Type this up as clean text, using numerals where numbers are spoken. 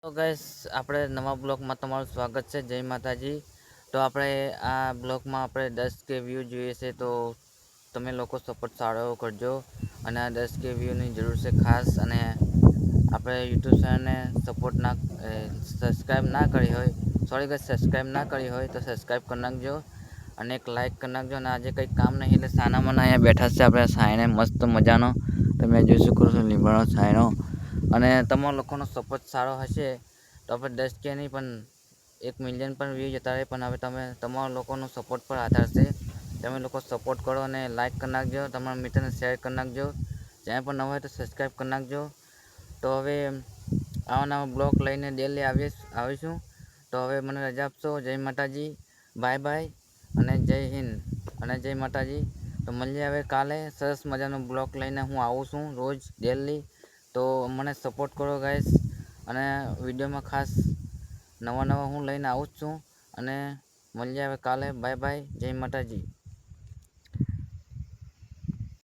તો ગાઈસ આપણે નવા બ્લોગમાં તમારું સ્વાગત છે. જય માતાજી. તો આપણે આ બ્લોગમાં આપણે 10K વ્યૂ જોઈએ છે, તો તમે લોકો સપોર્ટ સારો એવો કરજો અને આ 10K વ્યૂની જરૂર છે ખાસ. અને આપણે યુટ્યુબ ચેનલને સબસ્ક્રાઈબ ના કરી હોય, સબસ્ક્રાઈબ ના કરી હોય તો સબસ્ક્રાઈબ કરી નાખજો અને એક લાઇક કરી નાખજો. અને આજે કંઈક કામ નહીં એટલે સાનામાં અહીંયા બેઠા છે આપણે સાયણે મસ્ત મજાનો. તમે જોઈ શકો છો લીમડાનો સાયણો. અને તમારા લોકોનો સપોર્ટ સારો હશે તો આપણે 10K નહીં પણ 1 મિલિયન પણ વ્યૂ જતા રહે. પણ હવે તમારા લોકોનો સપોર્ટ પર આધાર છે. તમે લોકો સપોર્ટ કરો અને લાઇક કરી નાખજો, તમારા મિત્રને શેર કરી નાખજો, જ્યાં પણ ન હોય તો સબસ્ક્રાઈબ કરી નાખજો. તો હવે આવા નવા બ્લોગ લઈને ડેલી આવીશું. તો હવે મને રજા આપશો. જય માતાજી, બાય બાય અને જય હિન્દ અને જય માતાજી. તો મળીએ હવે કાલે. સરસ મજાનો બ્લોગ લઈને હું આવું છું રોજ ડેલી. તો મને સપોર્ટ કરો ગાઈસ. અને વિડીયોમાં ખાસ નવા હું લઈને આવું જ છું. અને મળીએ હવે કાલે. બાય બાય, જય માતાજી.